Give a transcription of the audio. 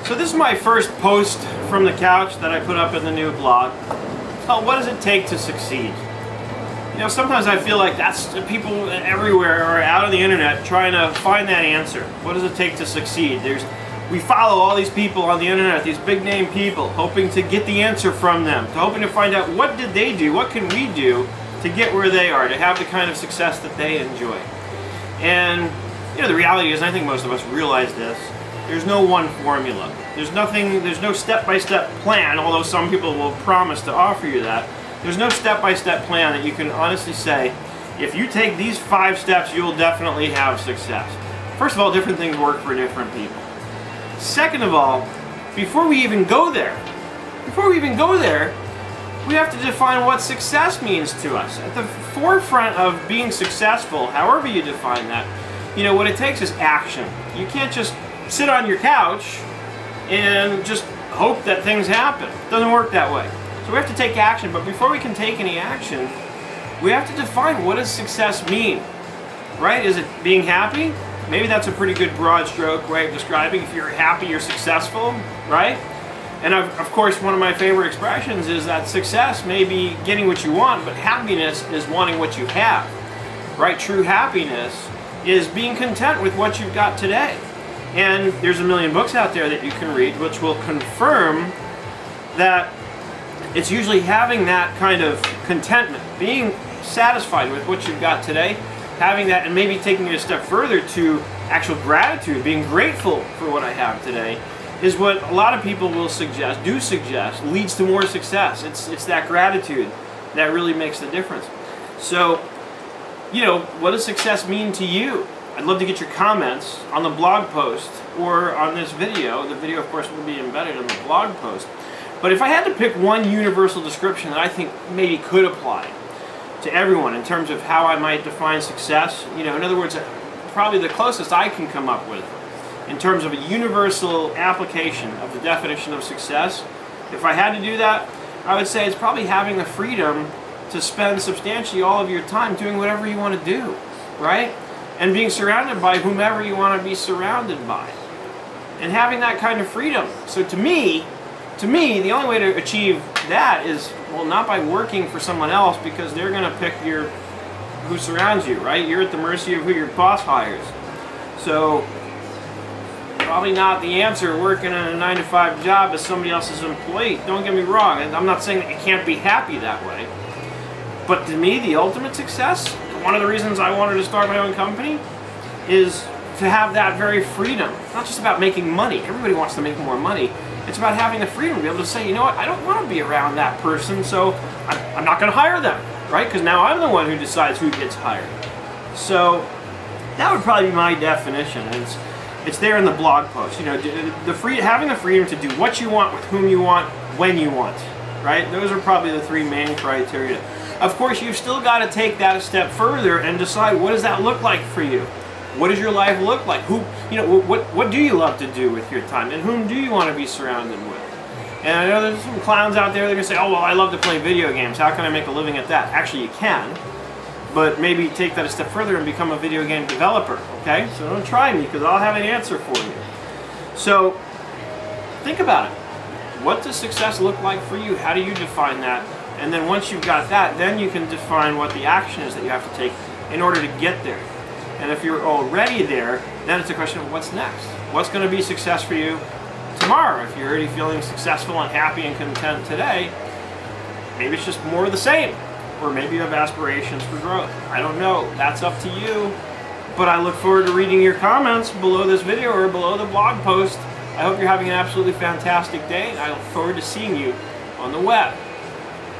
So this is my first post from the couch that I put up in the new blog. It's called "What Does It Take to Succeed?" You know, sometimes I feel like that's people everywhere are out on the internet trying to find that answer. What does it take to succeed? We follow all these people on the internet, these big name people, hoping to get the answer from them, hoping to find out what did they do, what can we do to get where they are, to have the kind of success that they enjoy. And you know, the reality is, I think most of us realize this, there's no one formula. There's no step-by-step plan, although some people will promise to offer you that. There's no step-by-step plan that you can honestly say, if you take these 5 steps, you'll definitely have success. First of all, different things work for different people. Second of all, before we even go there, we have to define what success means to us. At the forefront of being successful, however you define that, you know, what it takes is action. You can't just sit on your couch and just hope that things happen. It doesn't work that way. So we have to take action, but before we can take any action, we have to define what does success mean, right? Is it being happy? Maybe that's a pretty good broad stroke way of describing. If you're happy, you're successful, right? And of course, one of my favorite expressions is that success may be getting what you want, but happiness is wanting what you have, right? True happiness is being content with what you've got today. And there's a million books out there that you can read which will confirm that it's usually having that kind of contentment, being satisfied with what you've got today, having that, and maybe taking it a step further to actual gratitude, being grateful for what I have today, is what a lot of people will suggest, leads to more success. It's that gratitude that really makes the difference. So, you know, what does success mean to you? I'd love to get your comments on the blog post or on this video. The video, of course, will be embedded in the blog post. But if I had to pick one universal description that I think maybe could apply to everyone in terms of how I might define success, you know, in other words, probably the closest I can come up with in terms of a universal application of the definition of success, if I had to do that, I would say it's probably having the freedom to spend substantially all of your time doing whatever you want to do, right? And being surrounded by whomever you want to be surrounded by. And having that kind of freedom. So to me, the only way to achieve that is, well, not by working for someone else, because they're going to pick who surrounds you, right? You're at the mercy of who your boss hires. So probably not the answer working in a 9-to-5 job as somebody else's employee. Don't get me wrong, and I'm not saying that you can't be happy that way. But to me, the ultimate success, one of the reasons I wanted to start my own company, is to have that very freedom. It's not just about making money. Everybody wants to make more money. It's about having the freedom to be able to say, you know what, I don't want to be around that person, so I'm not going to hire them, right? Because now I'm the one who decides who gets hired. So that would probably be my definition. It's there in the blog post. You know, having the freedom to do what you want, with whom you want, when you want, right? Those are probably the 3 main criteria. Of course, you've still got to take that a step further and decide, what does that look like for you? What does your life look like? What do you love to do with your time? And whom do you want to be surrounded with? And I know there's some clowns out there that are going to say, oh, well, I love to play video games. How can I make a living at that? Actually, you can. But maybe take that a step further and become a video game developer, okay? So don't try me, because I'll have an answer for you. So think about it. What does success look like for you? How do you define that? And then once you've got that, then you can define what the action is that you have to take in order to get there. And if you're already there, then it's a question of what's next. What's going to be success for you tomorrow? If you're already feeling successful and happy and content today, maybe it's just more of the same. Or maybe you have aspirations for growth. I don't know. That's up to you. But I look forward to reading your comments below this video or below the blog post. I hope you're having an absolutely fantastic day, and I look forward to seeing you on the web.